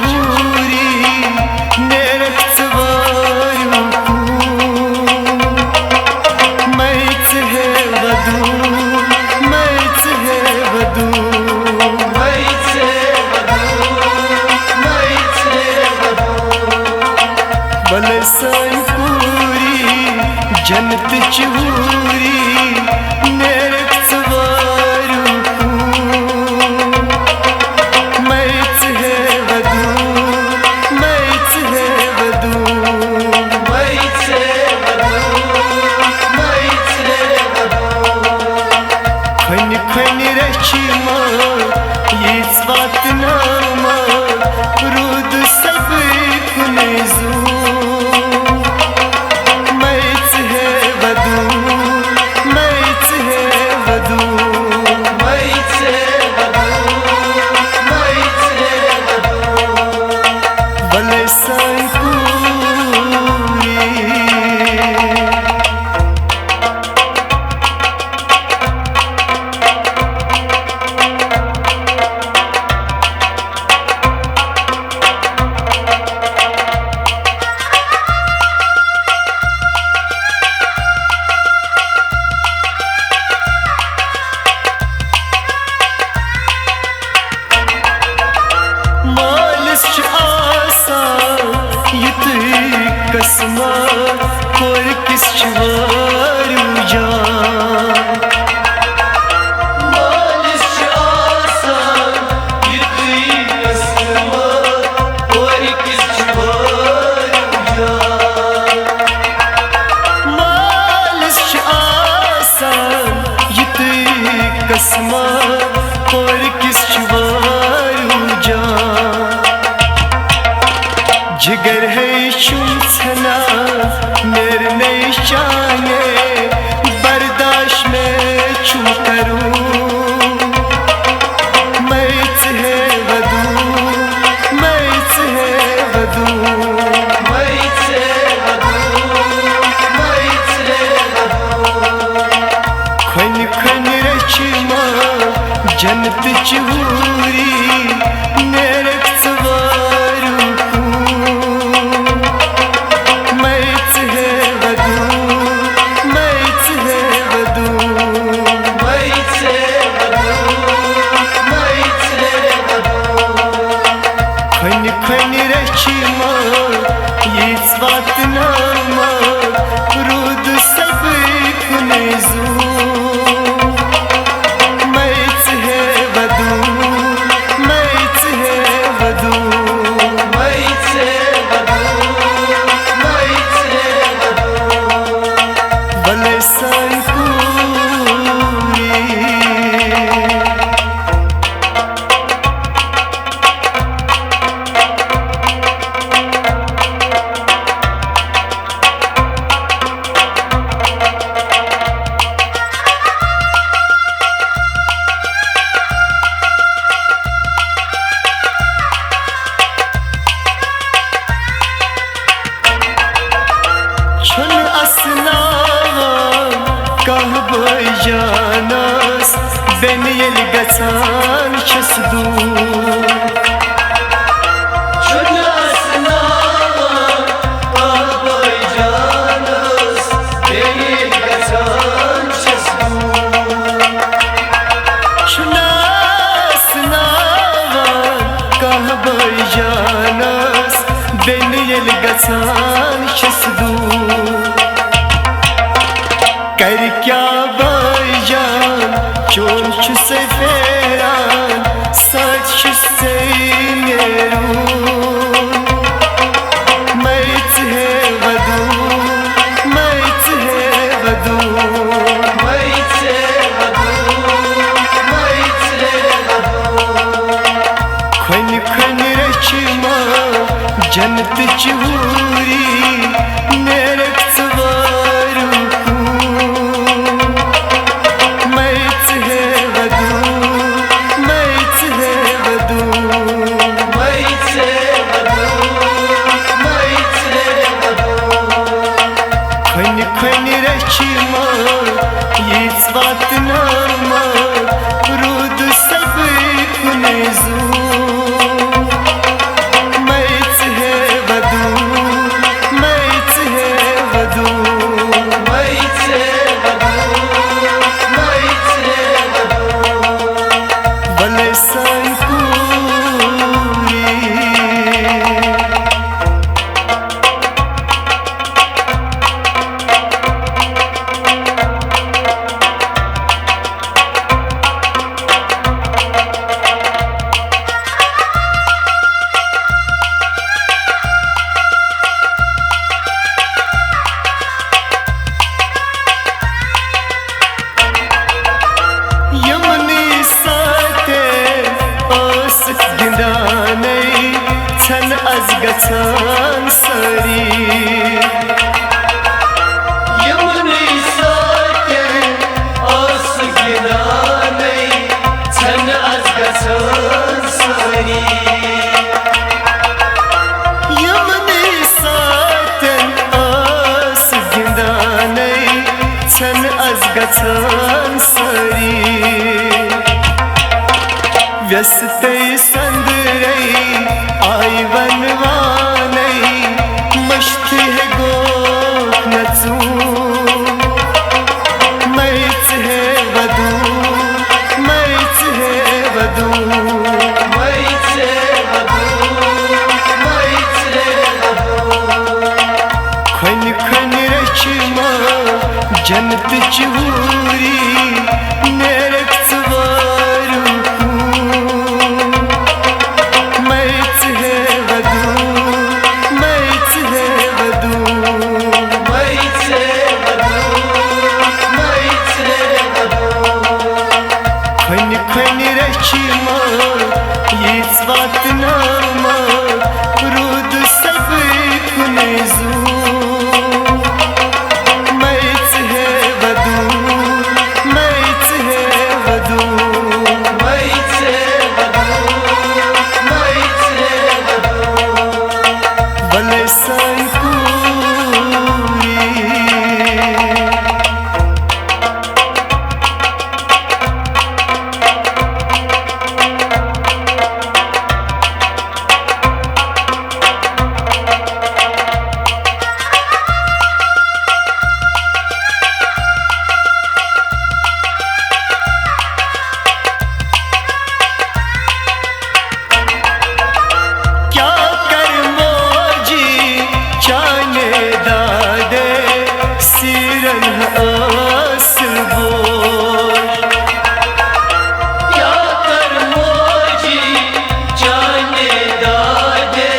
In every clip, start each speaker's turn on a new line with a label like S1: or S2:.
S1: चहूरी नेरक सवारू match है वधू match है वधू मैच है वधू बलसाई पूरी जन्नत चहूरी नेरक सवारू मैच है वधू मैच है वधू मैच है खन खन रचमा यीच वात नामा रूद सब कुनेजू मैच है वधू मैच है वधू मैच है वधू बलसाई पूरी मालिश आसान युत कसमा कोर किस वारू जान मालिश आसान युत कसमा कोर किस वारू जान मालिश आसान युत कसमा कोर किस वारू जिगर है शुम छना निर्णय शाने बर्दाश्त में छू करूं मैच है वधू मैच है वधू मैच है वधू खन खन रचमा जन्नत चहूरी नेरक सवारू मैच है वधू मैच है वधू मैच है वधू खन खन रचमा यीच वात नामा रूद सब कुनेजू मैच है वधू मैच है वधू मैच है वधू बलसाई पूरी छुन असनावान कह बजानास बेन येल गसान छस दूर छुन असनावान कह बजानास बेन येल गसान छस दूर छुन असनावान कह बजानास बेन येल गसान छस दूर कर क्या बजान चोन से फेरान सच से मेरू मैच है वधू मैच है वधू मैच है वधू खन खन रचमा जन्नत चहूरी नेरक सवारू मैच है वधू मैच है वधू मैच है वधू खन खन रचमा यीच वात नामा रूद सब कुनेजू az gachan sari
S2: Yamani sate as ginanei Sen az gachan sari
S1: Yamani saten as gindanei Sen az gachan sari Vyastei sandrei ay vanvanei Mashti hai gok natsu Maitz hai vadu Maitz hai vadu
S2: Maitz hai vadu Maitz hai vadu
S1: Khun khun rachma jannat churi Nerak swaru Maitz hai vadu Maitz hai vadu
S2: Maitz hai vadu Maitz hai vadu
S1: Khun khun rachma yis vat nama Rud sab kunzu Maitz hai vadu Maitz hai vadu
S2: Maitz hai vadu Maitz hai vadu
S1: Vale sai kuri क्या कर मोजी चाने दादे सिरन असर बोल
S2: क्या कर मोजी जाने दादे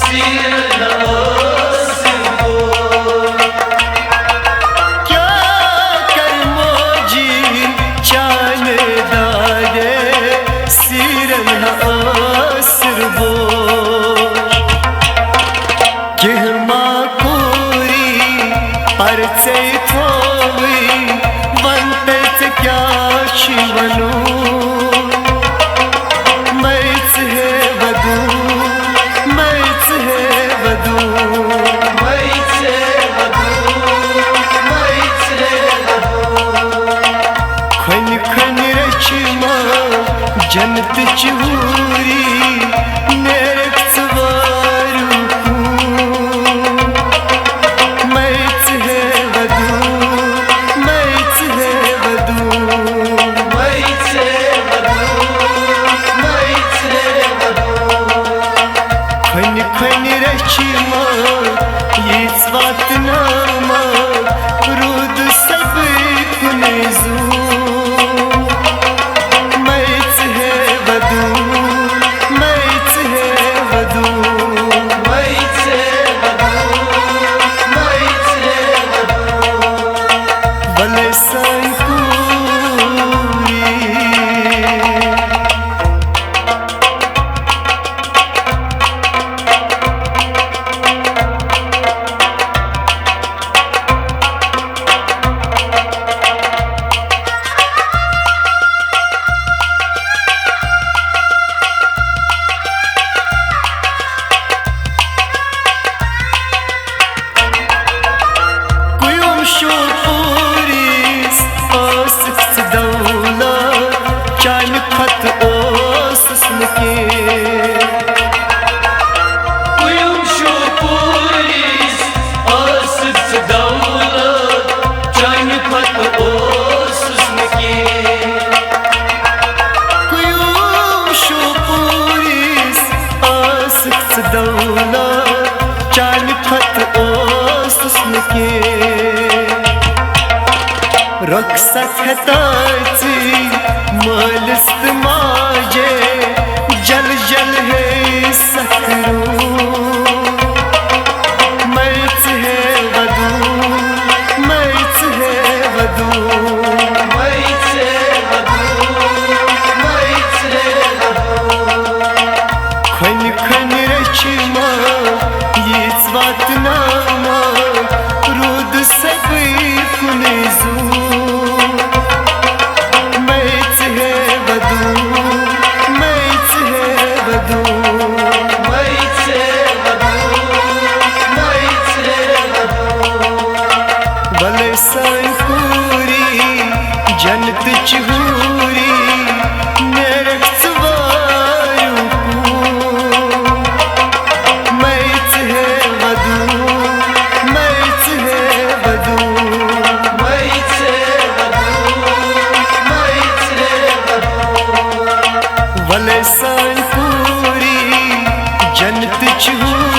S2: सिर नवास बोल
S1: क्या कर मोजी चाने दादे सिरन असर बोल कहमा कोरी परचे थोवी वंतच क्या शिवनु मैच है वधू मैच है वधू
S2: Maitz hai vadu Maitz hai vadu
S1: खन खन रचमा जन्नत चूरी नेरक सवारू मैच है वधू मैच है वधू
S2: Maitz hai vadu Maitz hai vadu
S1: खन खन रचमा ये स्वात नामा रुद सब कुनेजू मैच है वधू मैच है वधू
S2: Maitz hai vadu Maitz hai vadu
S1: भले संकुरी Kuyum şu puris Asıks davla Çan kat osnke
S2: Kuyum şu polis asık davlat Can pat ossun ki
S1: Kuyum şu puris Asıks davla Çan kat osnke Roksat hataci Malist maje Jal jal hai sakru Maitz hai vadu Maitz hai vadu
S2: Maitz hai vadu Maitz hai vadu
S1: Khun khun rach मा यीच वात नामा rude सगळी कुणी match है वधू match है वधू
S2: match है वधू मैच है वधू
S1: भले साई पूरी जन्नत चहूरी मेरे सवारू मैच है वधू मैच है वधू
S2: मैच है वधू मैच है वधू
S1: भले साई पूरी जन्नत चहूरी